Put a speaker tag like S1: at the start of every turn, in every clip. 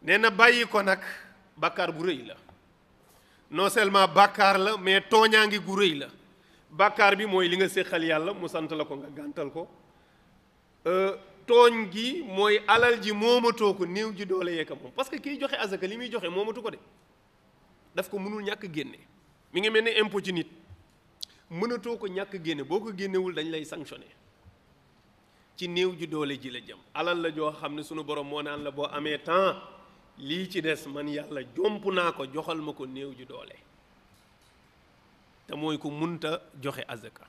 S1: nee na bàyyi ko nag bàkkaar bu rëy la non seulement bàkkaar la mais tooñaangi gu rëy la. bàkkaar bi mooy li nga séqal yàlla mu sant la ko nga gàntal ko tooñ gi mooy alal ji moomatoo ko néew ji doole yeeka moom parce que kiy joxe azaka li muy joxe moomatu ko de daf ko mënul ñàkk génne mi ngi mel ni impôt ci nit mënatoo ko ñàkk génne boo ko génnewul dañ lay sanctionné ci néew ji doole ji la jëm alal la joo xam ne sunu borom moo naan la boo amee temps lii ci des man yàlla jomp naa ko joxal ma ko néew ji doole te mooy ko munta joxe azaka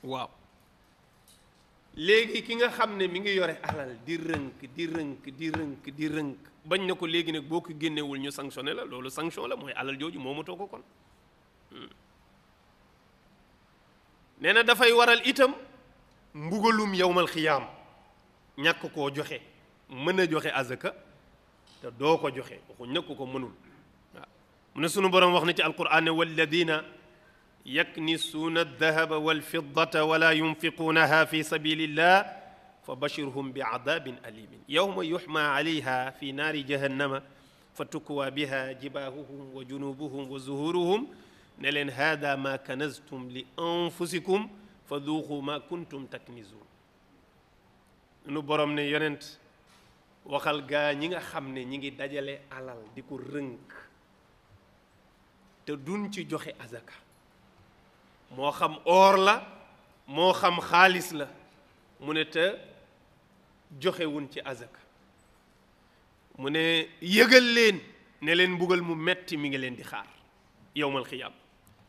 S1: waaw léegi ki nga xam ne mi ngi yore alal di rënk bañ na ko léegi nag boo ko génnewul ñu sanctionné la loolu sanction la mooy alal jooju moomatoo ko kon nee na dafay waral itam mbugalum yowmal xiyaam ñàkk koo joxe mën a joxe azaka te doo ko joxe waxuñ nag ko mënul waaw mu ne sunu borom wax na ci alquran ne walladina yaknisuuna aldahaba walfiddata wala yunfiquunaha fi sabilillah fa bashirhum bi adabin alimin yowma yuxma alayha fi naari jahannama fa tukwaa biha jibaahuhum wa junubuhum wa zuhuruhum ne leen hada ma kanaztum li anfusikum fa duuqu ma kuntum taknizuun nu borom ne yonent waxal gaa ñi nga xam ne ñi ngi dajale alal di ko rënk te duñ ci joxe azaka moo xam or la moo xam xaalis la mu ne te joxewuñ ci azaka mu ne yëgal leen ne leen mbugal mu metti mi ngi leen di xaar yowmal xiyaam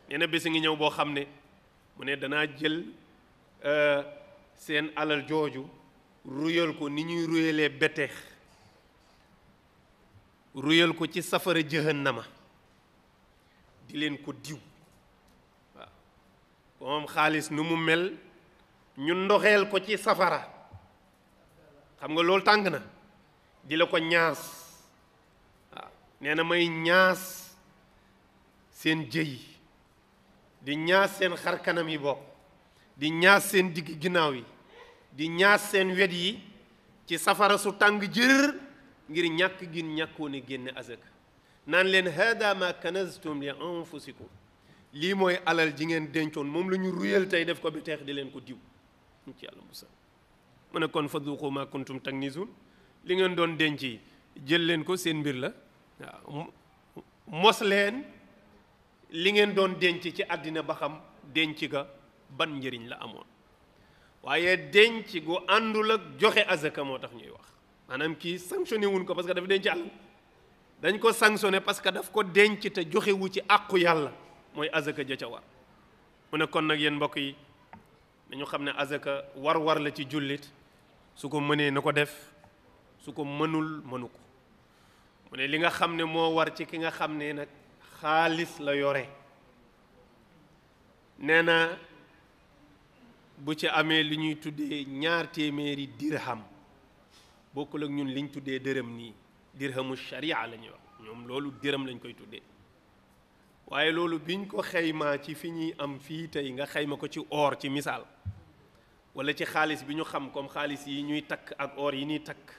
S1: nee na bés ngi ñëw boo xam ne mu ne danaa jël seen alal jooju ruyal ko ni ñuy ruyalee beteex ruyal ko ci safara jahannama di leen ko diw waaw moom xaalis nu mu mel ñu ndoxeel ko ci safara xam nga loolu tàng na di la ko ñaas waaw nee na may ñaas seen jëy di ñaas seen xar kanam yi bopp di ñaas seen digg ginnaaw yi di ñaas seen wet yi ci safara su tàng jër ngir ñàkk gin ñàkkoon a génne azaka naan leen hada ma kanaztum li anfusikum lii mooy alal ji ngeen dencoon moom la ñu ruyal tey def ko bi teex di leen ko diw ci yàlla musal mu ne kon fa duuqu ma kuntum taknizun li ngeen doon denc yi jël leen ko seen mbir la waaw mos leen li ngeen doon denc ci àddina ba xam denc ga ban njëriñ la amoon waaye denc gu àndul ak joxe azaka moo tax ñuy wax maanaam kii sanctionné wuñ ko parce que dafa denc alal dañ ko sanctionné parce que daf ko denc te joxewu ci àqu yàlla mooy azaka ja ca war mu ne kon nag yéen mbokk yi dañu xam ne azaka war la ci jullit su ko mënee na ko def su ko mënul mënu ko mu ne li nga xam ne moo war ci ki nga xam ne nag xaalis la yore nee na bu ci amee li ñuy tuddee 200 dirham bokkul ak ñun liñ tuddee dërëm nii dirhamu sharia la ñuy wax ñoom loolu dërëm lañ koy tuddee waaye loolu biñ ko xaymaa ci fi ñuy am fii tey nga xayma ko ci or ci misaal wala ci xaalis bi ñu xam comme xaalis yi ñuy takk ak or yi ñuy takk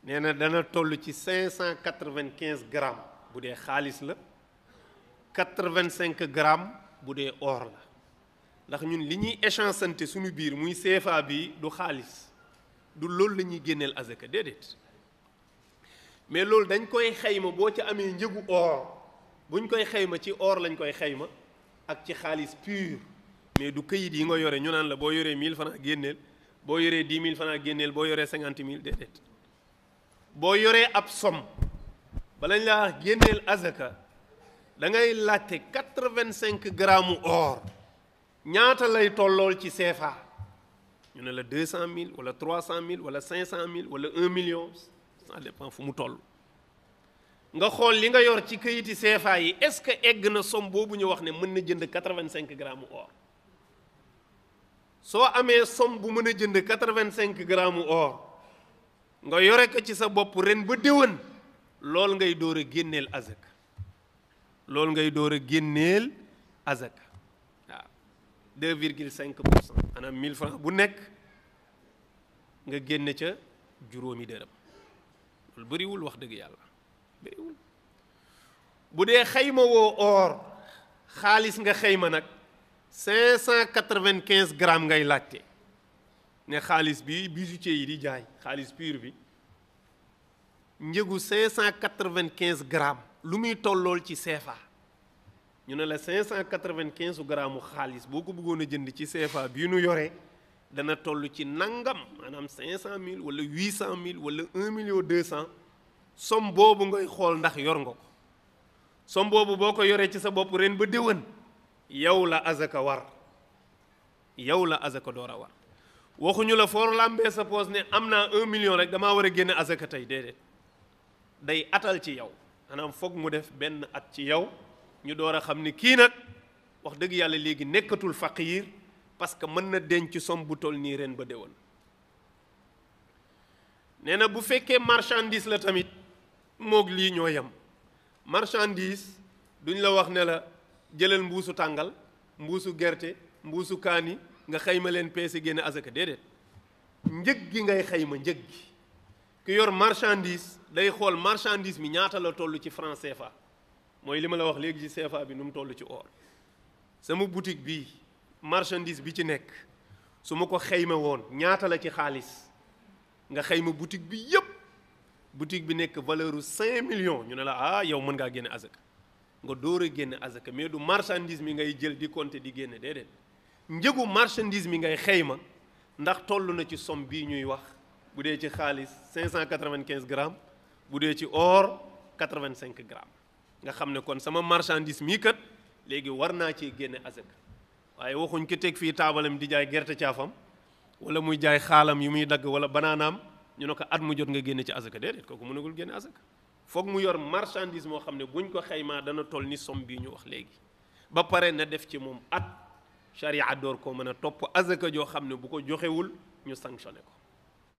S1: nee na dana toll ci 595 grammes bu dee xaalis la 85 grammes bu dee or la ndax ñun li ñuy échangeante suñu biir muy CFA bi du xaalis du loolu la ñuy génneel azaka déedéet mais loolu dañ koy xayma boo ci amee njëgu or buñ koy xayma ci or lañ koy xayma ak ci xaalis pur mais du këyit yi nga yore ñu naan la boo yoree 1000 francs génneel boo yoree 10 000 francs génneel boo yoree 50 000 déedéet boo yoree ab somme balañ laa wax génneel azaka da ngay laajte 85 grammes or ñaata lay tollool ci CFA ñu ne la 200 000 wala 300 000 wala 500 000 wala 1 million ça dépend fu mu toll. nga xool li nga yor ci këyiti CFA yi est-ce que egg na somme boobu ñu wax ne mën na jënd 85 grammes or soo amee somme bu mën a jënd 85 grammes or nga yore ko ci sa bopp ren ba déwén loolu ngay door a génneel azaka loolu ngay door a génneel azaka waaw 2,5% maanaam 1000 francs bu nekk nga génne ca juróomi dërëm loolu bëriwul wax dëgg yàlla bëriwul. bu dee xayma woo or xaalis nga xayma nag 595 grammes ngay laajte ne xaalis bi bijoutier yi di jaay xaalis pur bi njëgu 595 grammes lu muy tollool ci CFA ñu ne la 595 grammes mu xaalis boo ko bëggoon a jënd ci CFA bii nu yore dana toll ci nangam maanaam 500 000 wala 800 000 wala 1 million 200 somme boobu ngay xool ndax yor nga ko somme boobu boo ko yoree ci sa bopp ren ba déwén yow la azaka war yow la azaka door a war waxuñu la foor làmbee sa poos ne am naa 1 million rek damaa war a génne azaka tey déedéet day atal ci yow maanaam foog mu def benn at ci yow ñu door a xam ni kii nag wax dëgg yàlla léegi nekkatul faqiir parce que mën na denc somme bu toll nii ren ba déwén. nee na bu fekkee marchandise la tamit moog lii ñoo yem marchandise duñ la wax ne la jëlal mbuusu tàngal mbuusu gerte mbuusu kaani nga xayma leen peese génne azaka déedéet njëg gi ngay xayma njëg gi ki yor marchandise day xool marchandise mi ñaata la toll ci franc CFA mooy li ma la wax léegi ci CFA bi nu mu toll ci or sama boutique bii marchandise bi ci nekk su ma ko xayma woon ñaata la ci xaalis nga xayma boutique bi yépp boutique bi nekk valeur u 5 millions ñu ne la ah yow mën ngaa génne azaka nga door a génne azaka mais du marchandise mi ngay jël di compter di génne déedéet njëgu marchandise mi ngay xayma ndax toll na ci somme bii ñuy wax bu dee ci xaalis 595 grammes bu dee ci or 85 grammes nga xam ne kon sama marchandise mii kat léegi war naa ci génne azaka waaye waxuñ ko teg fii taabalam di jaay gerte caafam wala muy jaay xaalam yu muy dagg wala banaanaam ñu ne ko at mu jot nga génne ci azaka déedéet kooku mënagul génne azaka foog mu yor marchandise moo xam ne buñ ko xaymaa dana toll ni somme bii ñu wax léegi ba pare na def ci moom at charia door koo mën a topp azaka joo xam ne bu ko joxewul ñu sanctionné ko